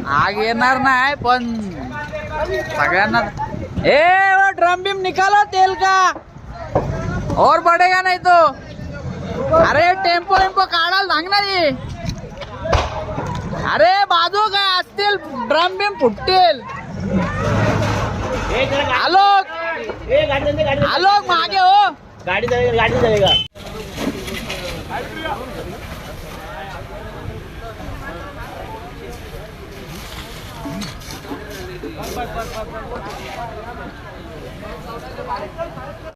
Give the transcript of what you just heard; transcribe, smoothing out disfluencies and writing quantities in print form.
आग येणार नाही पण सगळ्यांना ए वो ड्रम बिम निकालो तेल का और बढ़ेगा नहीं तो अरे टेम्पो वेम्पो काढायला सांग ना ये अरे बाजू काय असतील ड्रम बिम फुटतील आलोक आलोक मागे हो गाडी जाएगा